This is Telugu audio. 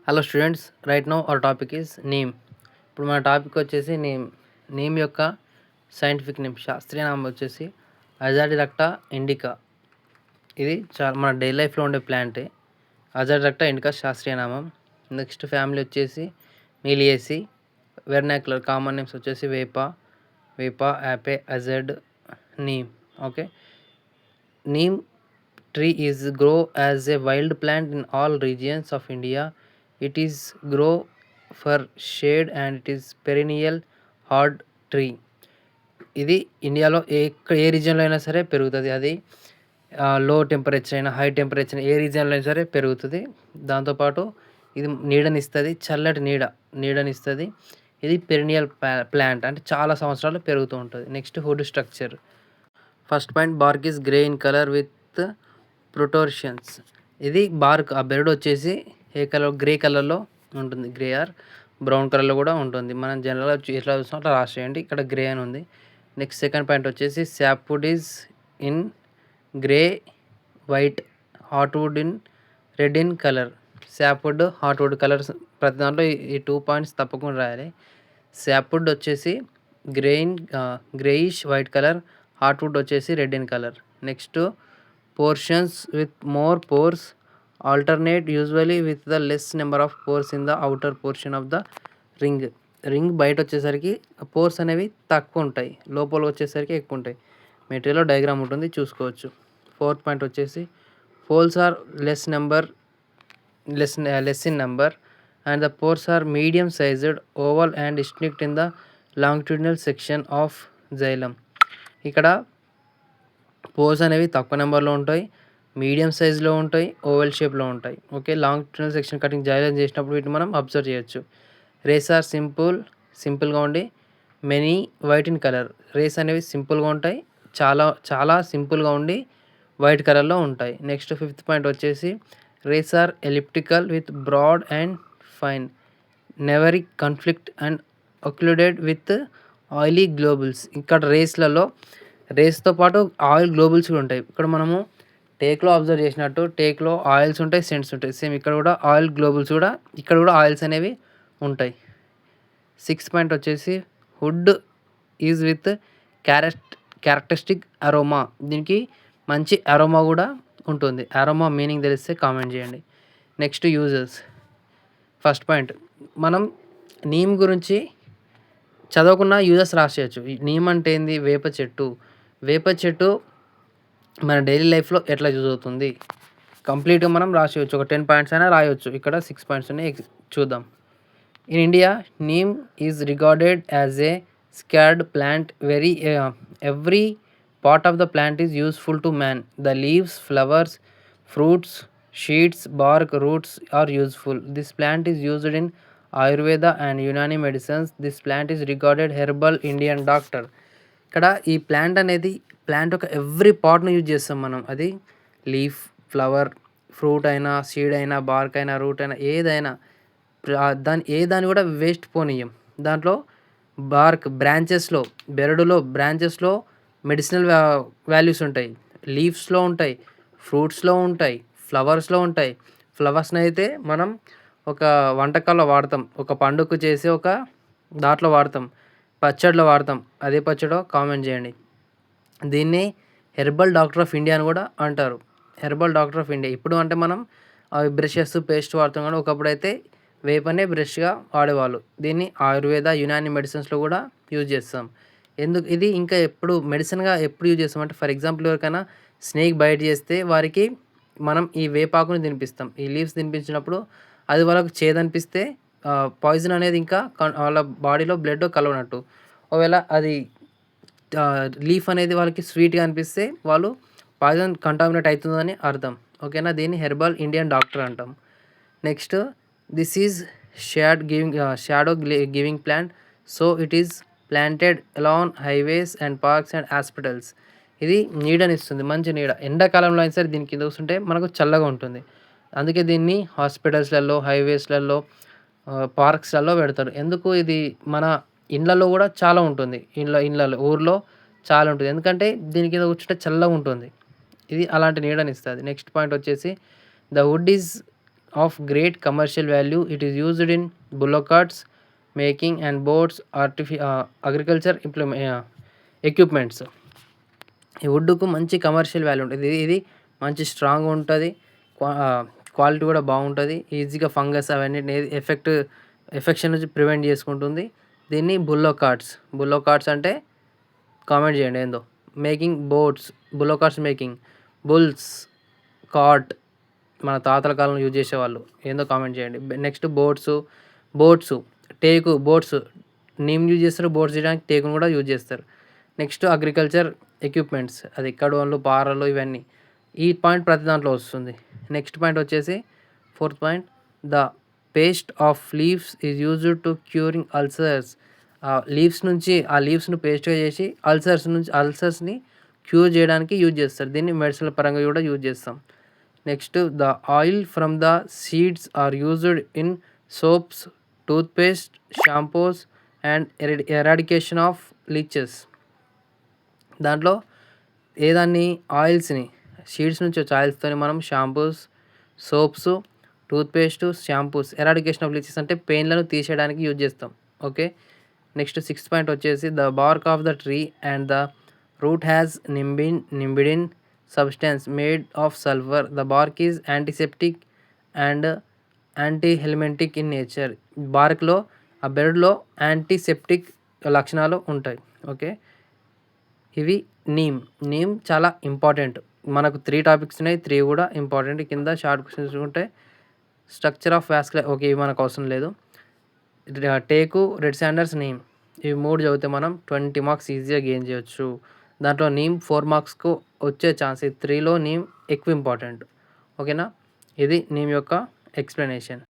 Hello students, right now our topic is neem. ఇప్పుడు మన టాపిక్ వచ్చేసి నీమ్ యొక్క సైంటిఫిక్ నేమ్, శాస్త్రీయ నామం వచ్చేసి అజాడిరక్టా ఇండికా. ఇది చాలా మన డైలీ లైఫ్లో ఉండే ప్లాంటే. అజాడిరక్టా ఇండికా శాస్త్రీయ నామం. నెక్స్ట్ ఫ్యామిలీ వచ్చేసి మీలియేసి. వెర్నాక్యులర్ కామన్ నేమ్స్ వచ్చేసి వేప, యాపే, అజడ్, neem. Okay, neem tree is grow as a wild plant in all regions of India. It is grow for shade and it is perennial hard tree. ఇది ఇండియాలో ఏ రీజియన్లో అయినా సరే పెరుగుతుంది. అది లో టెంపరేచర్ అయినా హై టెంపరేచర్ ఏ రీజియన్లో అయినా సరే పెరుగుతుంది. దాంతోపాటు ఇది నీడనిస్తుంది, చల్లటి నీడనిస్తుంది. ఇది పెరినియల్ ప్లాంట్, అంటే చాలా సంవత్సరాలు పెరుగుతూ ఉంటుంది. Next wood structure. First point, bark is grey in colour with protrusions. ఇది బార్క్, ఆ బెరడు వచ్చేసి ఏ కలర్, గ్రే కలర్లో ఉంటుంది. గ్రే ఆర్ బ్రౌన్ కలర్లో కూడా ఉంటుంది. మనం జనరల్గా ఎట్లా చూస్తాం అట్లా రాసేయండి. ఇక్కడ గ్రే అని ఉంది. నెక్స్ట్ సెకండ్ పాయింట్ వచ్చేసి sapwood is in grey, white, heartwood in red in colour. Sapwood, heartwood colours ప్రతి దాంట్లో ఈ 2 పాయింట్స్ తప్పకుండా రాయాలి. సాప్వుడ్ వచ్చేసి గ్రేయిష్ వైట్ కలర్, హార్ట్వుడ్ వచ్చేసి red in colour. Next portions with more pores alternate usually with the less number of pores in the outer portion of the ring బయట వచ్చేసరికి పోర్స్ అనేవి తక్కువ ఉంటాయి, లోపల వచ్చేసరికి ఎక్కువ ఉంటాయి. మెటీరియల్లో డయాగ్రామ్ ఉంటుంది, చూసుకోవచ్చు. ఫోర్త్ పాయింట్ వచ్చేసి pores are less in number and the pores are medium sized, oval and distinct in the longitudinal section of xylem. ఇక్కడ పోర్స్ అనేవి తక్కువ నెంబర్లో ఉంటాయి, మీడియం సైజులో ఉంటాయి, ఓవెల్ షేప్లో ఉంటాయి. Okay, longitudinal section cutting xylem చేసినప్పుడు వీటిని మనం అబ్జర్వ్ చేయొచ్చు. రేస్ ఆర్ సింపుల్గా ఉండి many white in colour. Rays అనేవి సింపుల్గా ఉంటాయి, చాలా సింపుల్గా ఉండి వైట్ కలర్లో ఉంటాయి. నెక్స్ట్ ఫిఫ్త్ పాయింట్ వచ్చేసి rays are elliptical with broad and fine, never conflict and occluded with oily globules. ఇక్కడ రేస్తో పాటు ఆయిల్ గ్లోబుల్స్ కూడా ఉంటాయి. ఇక్కడ మనము టేక్లో అబ్జర్వ్ చేసినట్టు టేక్లో ఆయిల్స్ ఉంటాయి, సెంట్స్ ఉంటాయి. సేమ్ ఇక్కడ కూడా ఆయిల్ గ్లోబుల్స్ కూడా, ఇక్కడ కూడా ఆయిల్స్ అనేవి ఉంటాయి. సిక్స్త్ పాయింట్ వచ్చేసి wood is with characteristic aroma. దీనికి మంచి అరోమా కూడా ఉంటుంది. అరోమా మీనింగ్ తెలిస్తే కామెంట్ చేయండి. Next uses. ఫస్ట్ పాయింట్, మనం నీమ్ గురించి చదవకుండా యూజెస్ రాసేయచ్చు. నీమ్ అంటే ఏంది? వేప చెట్టు మన డైలీ లైఫ్లో ఎట్లా యూజ్ అవుతుంది కంప్లీట్గా మనం రాసేయచ్చు. ఒక 10 పాయింట్స్ అయినా రాయవచ్చు. ఇక్కడ 6 పాయింట్స్ ఉన్నాయి, చూద్దాం. In India neem is regarded as a scared plant. Every part of the plant is useful to man. The leaves, flowers, fruits, sheets, bark, roots are useful. This plant is used in Ayurveda and Unani medicines. This plant is regarded herbal Indian doctor. ఇక్కడ ఈ ప్లాంట్ ఒక ఎవ్రీ పార్ట్ను యూజ్ చేస్తాం మనం. అది లీఫ్, ఫ్లవర్, ఫ్రూట్ అయినా, సీడ్ అయినా, బార్క్ అయినా, రూట్ అయినా, ఏదైనా దాన్ని కూడా వేస్ట్ పోనీయం. దాంట్లో బార్క్ బ్రాంచెస్లో, బెరడులో బ్రాంచెస్లో మెడిసినల్ వాల్యూస్ ఉంటాయి. లీవ్స్లో ఉంటాయి, ఫ్రూట్స్లో ఉంటాయి, ఫ్లవర్స్లో ఉంటాయి. ఫ్లవర్స్ని అయితే మనం ఒక వంటకాల్లో వాడతాం, ఒక పండుగకు చేసి ఒక దాంట్లో వాడతాం, పచ్చడిలో వాడతాం. అదే పచ్చడో కామెంట్ చేయండి. దీన్ని హెర్బల్ డాక్టర్ ఆఫ్ ఇండియా అని కూడా అంటారు. Herbal doctor of India. ఇప్పుడు అంటే మనం అవి బ్రషెస్, పేస్ట్ వాడతాం, కానీ ఒకప్పుడు అయితే వేపనే బ్రష్గా వాడేవాళ్ళు. దీన్ని ఆయుర్వేద, యునాని మెడిసిన్స్లో కూడా యూజ్ చేస్తాం. ఇది ఇంకా ఎప్పుడు మెడిసిన్గా ఎప్పుడు యూజ్ చేస్తాం అంటే, ఫర్ ఎగ్జాంపుల్ ఎవరికైనా స్నేక్ బైట్ చేస్తే వారికి మనం ఈ వేపాకుని తినిపిస్తాం. ఈ లీవ్స్ తినిపించినప్పుడు అది వాళ్ళకు చేదనిపిస్తే పాయిజన్ అనేది ఇంకా వాళ్ళ బాడీలో బ్లడ్ కలవనట్టు. ఒకవేళ అది లీఫ్ అనేది వాళ్ళకి స్వీట్గా అనిపిస్తే వాళ్ళు పాయిజన్ కంటామినేట్ అవుతుందని అర్థం. ఓకేనా, దీన్ని హెర్బల్ ఇండియన్ డాక్టర్ అంటాం. Next, this is shadow giving plant, so it is planted along highways and parks and hospitals. ఇది నీడనిస్తుంది, మంచి నీడ. ఎండాకాలంలో అయినా సరే దీని కింద కూర్చుంటే మనకు చల్లగా ఉంటుంది. అందుకే దీన్ని హాస్పిటల్స్లలో, హైవేస్లలో, పార్క్స్లలో పెడతారు. ఎందుకు? ఇది మన ఇండ్లలో కూడా చాలా ఉంటుంది. ఇళ్ళలో ఊర్లో చాలా ఉంటుంది. ఎందుకంటే దీని కింద కూర్చుంటే చల్లగా ఉంటుంది. ఇది అలాంటి నీడనిస్తుంది. నెక్స్ట్ పాయింట్ వచ్చేసి the wood is of great commercial value. It is used in bullock carts making and boats, agriculture equipments. ఈ వుడ్‌కు మంచి కమర్షియల్ వాల్యూ ఉంటది. ఇది మంచి స్ట్రాంగ్ ఉంటది. క్వాలిటీ కూడా బాగుంటది. ఈజీగా ఫంగస్ అవన్నిటిని ఎఫెక్షన్ నుంచి ప్రివెంట్ చేసుకుంటుంది. దీన్ని బుల్లో కార్ట్స్ అంటే కామెంట్ చేయండి ఏందో. Making boats, bullock carts making. Bulls cart మన తాతల కాలంలో యూజ్ చేసేవాళ్ళు. ఏందో కామెంట్ చేయండి. Next boats teak boats neem use చేస్తారు. బోట్స్ చేయడానికి టేకును కూడా యూజ్ చేస్తారు. నెక్స్ట్ అగ్రికల్చర్ ఎక్విప్మెంట్స్, అది కడవలు, పారలు ఇవన్నీ. ఈ పాయింట్ ప్రతి దాంట్లో వస్తుంది. నెక్స్ట్ పాయింట్ వచ్చేసి 4th point, the paste of leaves is used to curing ulcers. లీవ్స్‌ను పేస్ట్‌గా చేసి అల్సర్స్‌ని క్యూర్ చేయడానికి యూజ్ చేస్తారు. దీన్ని మెడిసినల్ పరంగా కూడా యూజ్ చేస్తాం. Next, the oil from the seeds are used in soaps, toothpaste, shampoos and eradication of leeches. దాంట్లో ఏదాన్ని ఆయిల్స్‌ని సీడ్స్ నుంచి వచ్చే ఆయిల్స్‌తోని మనం shampoos, soaps, toothpaste, shampoos, eradication of leeches అంటే పెయిన్‌లను తీసేయడానికి యూజ్ చేస్తాం. ఓకే. నెక్స్ట్ 6th పాయింట్ వచ్చేసి, the bark of the tree and the root has nimbidin substance made of sulphur. The bark is antiseptic and antihelmintic in nature. బార్క్‌లో ఆ బెరడులో యాంటీసెప్టిక్ లక్షణాలు ఉంటాయి. ఓకే. ఇవి నీమ్ చాలా ఇంపార్టెంట్. మనకు 3 టాపిక్స్ ఉన్నాయి. 3 కూడా ఇంపార్టెంట్. కింద షార్ట్ క్వెషన్స్ ఉంటే స్ట్రక్చర్ ఆఫ్ వాస్కులర్, ఓకే, ఇవి మనకు అవసరం లేదు. టేకు, రెడ్ శాండర్స్, నీమ్, ఇవి 3 చదివితే మనం 20 మార్క్స్ ఈజీగా గెయిన్ చేయొచ్చు. దాంట్లో నీమ్ 4 మార్క్స్‌కు వచ్చే ఛాన్స్. ఈ 3లో నీమ్ ఎక్కువ ఇంపార్టెంట్. ఓకేనా. ఇది నీమ్ యొక్క ఎక్స్ప్లెనేషన్.